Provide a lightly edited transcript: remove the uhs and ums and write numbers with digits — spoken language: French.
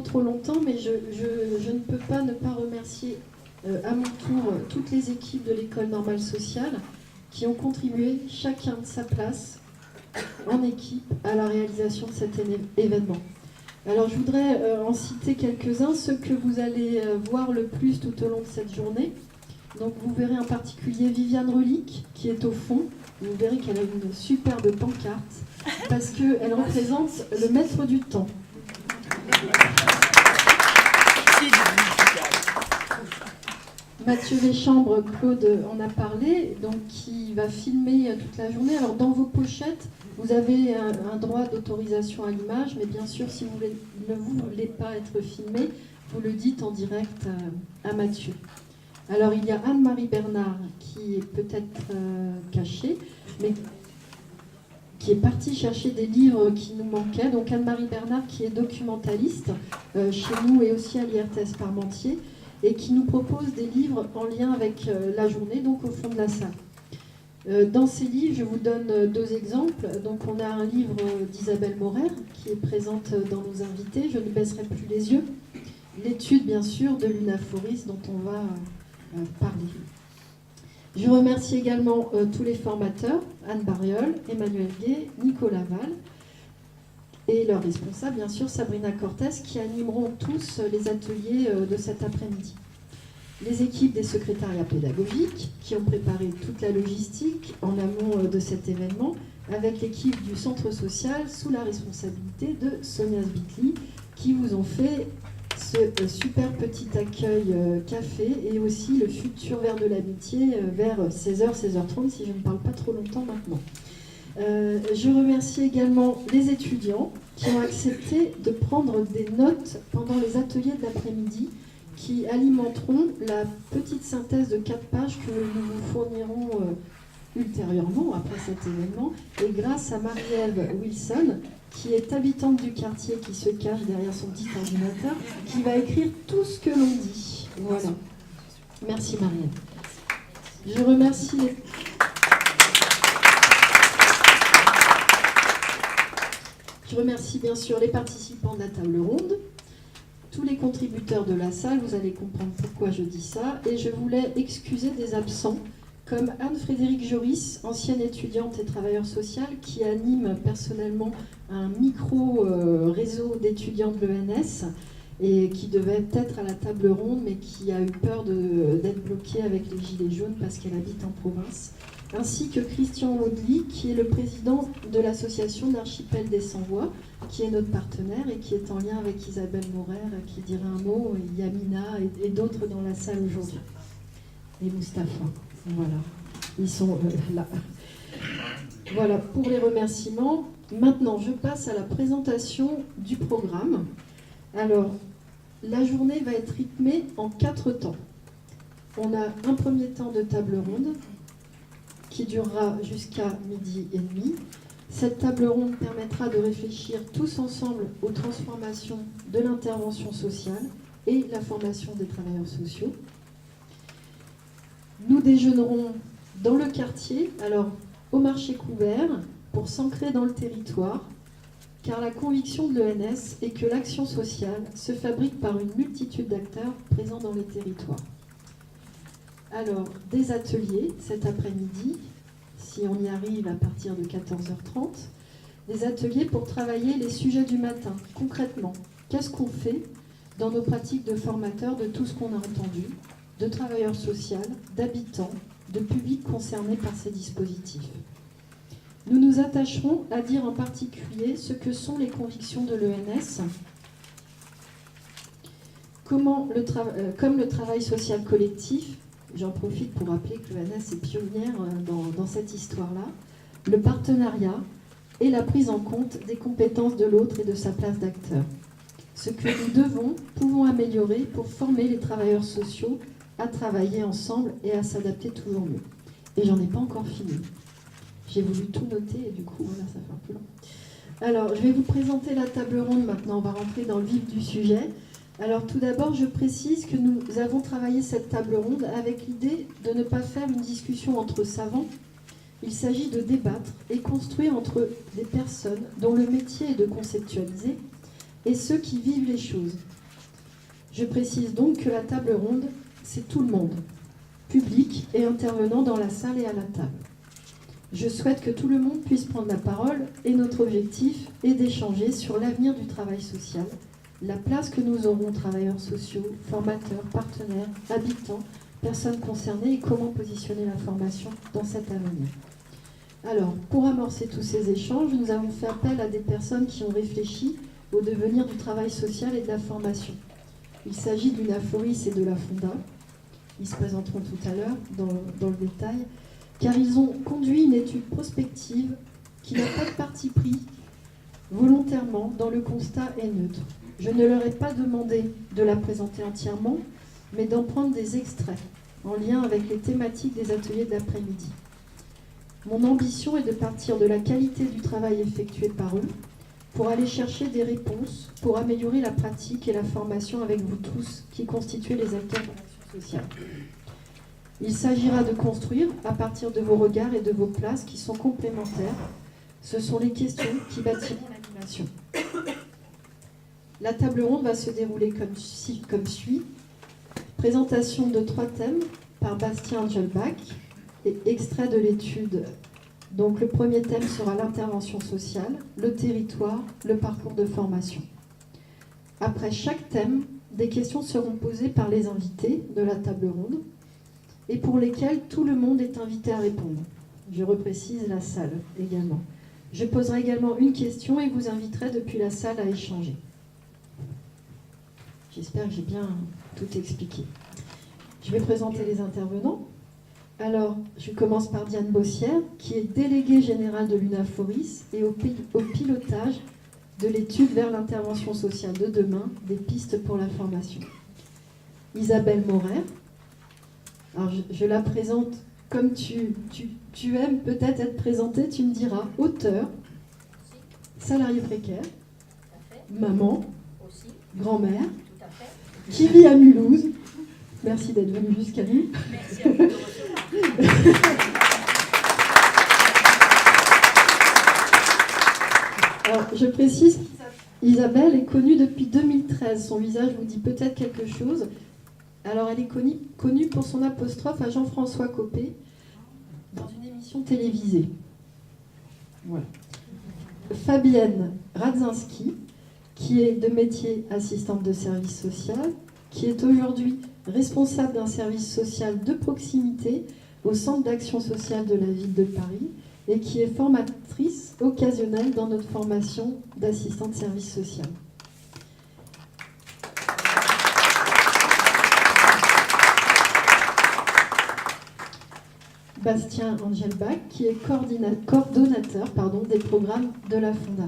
trop longtemps, mais je ne peux pas ne pas remercier à mon tour toutes les équipes de l'École normale sociale qui ont contribué, chacun de sa place, en équipe, à la réalisation de cet événement. Alors je voudrais en citer quelques-uns, ceux que vous allez voir le plus tout au long de cette journée. Donc vous verrez en particulier Viviane Relique, qui est au fond. Vous verrez qu'elle a une superbe pancarte, parce qu'elle représente le maître du temps. Mathieu Véchambre, Claude en a parlé, donc qui va filmer toute la journée. Alors dans vos pochettes, vous avez un droit d'autorisation à l'image, mais bien sûr, si vous ne voulez pas être filmé, vous le dites en direct à Mathieu. Alors il y a Anne-Marie Bernard qui est peut-être cachée, mais qui est partie chercher des livres qui nous manquaient. Donc Anne-Marie Bernard qui est documentaliste chez nous et aussi à l'IRTS Parmentier, et qui nous propose des livres en lien avec la journée, donc au fond de la salle. Dans ces livres, je vous donne deux exemples. Donc on a un livre d'Isabelle Morer qui est présente dans nos invités, Je ne baisserai plus les yeux. L'étude, bien sûr, de l'Unaforis dont on va parler. Je remercie également tous les formateurs, Anne Bariol, Emmanuel Gay, Nicolas Val, et leurs responsables, bien sûr, Sabrina Cortez, qui animeront tous les ateliers de cet après-midi. Les équipes des secrétariats pédagogiques, qui ont préparé toute la logistique en amont de cet événement, avec l'équipe du centre social, sous la responsabilité de Sonia Zbitli, qui vous ont fait ce super petit accueil café, et aussi le futur verre de l'amitié vers 16h, 16h30, si je ne parle pas trop longtemps maintenant. Je remercie également les étudiants qui ont accepté de prendre des notes pendant les ateliers de l'après-midi qui alimenteront la petite synthèse de 4 pages que nous vous fournirons ultérieurement après cet événement. Et grâce à Marie-Ève Wilson, qui est habitante du quartier, qui se cache derrière son petit ordinateur, qui va écrire tout ce que l'on dit. Voilà. Merci Marie-Ève. Je remercie les... Je remercie bien sûr les participants de la table ronde, tous les contributeurs de la salle, vous allez comprendre pourquoi je dis ça, et je voulais excuser des absents, comme Anne-Frédérique Joris, ancienne étudiante et travailleuse sociale, qui anime personnellement un micro-réseau d'étudiants de l'ENS, et qui devait être à la table ronde, mais qui a eu peur d'être bloquée avec les Gilets jaunes parce qu'elle habite en province, ainsi que Christian Audely, qui est le président de l'association d'Archipel des Sans-Voix, qui est notre partenaire et qui est en lien avec Isabelle Morer, qui dirait un mot, et Yamina et d'autres dans la salle aujourd'hui. Et Mustapha, voilà, ils sont là. Voilà pour les remerciements. Maintenant, je passe à la présentation du programme. Alors, la journée va être rythmée en 4 temps. On a un premier temps de table ronde, qui durera jusqu'à 12h30. Cette table ronde permettra de réfléchir tous ensemble aux transformations de l'intervention sociale et la formation des travailleurs sociaux. Nous déjeunerons dans le quartier, alors au marché couvert, pour s'ancrer dans le territoire, car la conviction de l'ENS est que l'action sociale se fabrique par une multitude d'acteurs présents dans les territoires. Alors, des ateliers cet après-midi, si on y arrive à partir de 14h30, des ateliers pour travailler les sujets du matin, concrètement. Qu'est-ce qu'on fait dans nos pratiques de formateurs de tout ce qu'on a entendu, de travailleurs sociaux, d'habitants, de publics concernés par ces dispositifs. Nous nous attacherons à dire en particulier ce que sont les convictions de l'ENS, comme le travail social collectif. J'en profite pour rappeler que l'ENS est pionnière dans cette histoire-là, le partenariat et la prise en compte des compétences de l'autre et de sa place d'acteur. Ce que nous pouvons améliorer pour former les travailleurs sociaux à travailler ensemble et à s'adapter toujours mieux. Et j'en ai pas encore fini. J'ai voulu tout noter et du coup, voilà, ça fait un peu long. Alors, je vais vous présenter la table ronde maintenant. On va rentrer dans le vif du sujet. Alors tout d'abord, je précise que nous avons travaillé cette table ronde avec l'idée de ne pas faire une discussion entre savants. Il s'agit de débattre et construire entre des personnes dont le métier est de conceptualiser et ceux qui vivent les choses. Je précise donc que la table ronde, c'est tout le monde, public et intervenant dans la salle et à la table. Je souhaite que tout le monde puisse prendre la parole et notre objectif est d'échanger sur l'avenir du travail social, la place que nous aurons travailleurs sociaux, formateurs, partenaires, habitants, personnes concernées et comment positionner la formation dans cet avenir. Alors, pour amorcer tous ces échanges, nous avons fait appel à des personnes qui ont réfléchi au devenir du travail social et de la formation. Il s'agit de l'UNAFORIS et de la Fonda. Ils se présenteront tout à l'heure dans le détail, car ils ont conduit une étude prospective qui n'a pas de parti pris volontairement dans le constat est neutre. Je ne leur ai pas demandé de la présenter entièrement, mais d'en prendre des extraits en lien avec les thématiques des ateliers de l'après-midi. Mon ambition est de partir de la qualité du travail effectué par eux pour aller chercher des réponses pour améliorer la pratique et la formation avec vous tous qui constituez les acteurs de l'action sociale. Il s'agira de construire à partir de vos regards et de vos places qui sont complémentaires. Ce sont les questions qui bâtiront l'animation. La table ronde va se dérouler comme suit. Présentation de 3 thèmes par Bastien Angelbach et extrait de l'étude. Donc le premier thème sera l'intervention sociale, le territoire, le parcours de formation. Après chaque thème, des questions seront posées par les invités de la table ronde et pour lesquelles tout le monde est invité à répondre. Je reprécise la salle également. Je poserai également une question et vous inviterai depuis la salle à échanger. J'espère que j'ai bien tout expliqué. Je vais présenter les intervenants. Alors, je commence par Diane Bossière, qui est déléguée générale de l'UNAFORIS et au pilotage de l'étude vers l'intervention sociale de demain, des pistes pour la formation. Isabelle Morer, alors je la présente comme tu aimes peut-être être présentée, tu me diras, auteur, salarié précaire, maman, grand-mère, qui vit à Mulhouse. Merci d'être venue jusqu'à nous. Merci à vous de me recevoir. Alors, je précise qu'Isabelle est connue depuis 2013. Son visage vous dit peut-être quelque chose. Alors, elle est connue pour son apostrophe à Jean-François Copé dans une émission télévisée. Voilà. Fabienne Radzinski, qui est de métier assistante de service social, qui est aujourd'hui responsable d'un service social de proximité au Centre d'action sociale de la ville de Paris et qui est formatrice occasionnelle dans notre formation d'assistante de service social. Bastien Angelbach, qui est coordonnateur des programmes de la Fonda.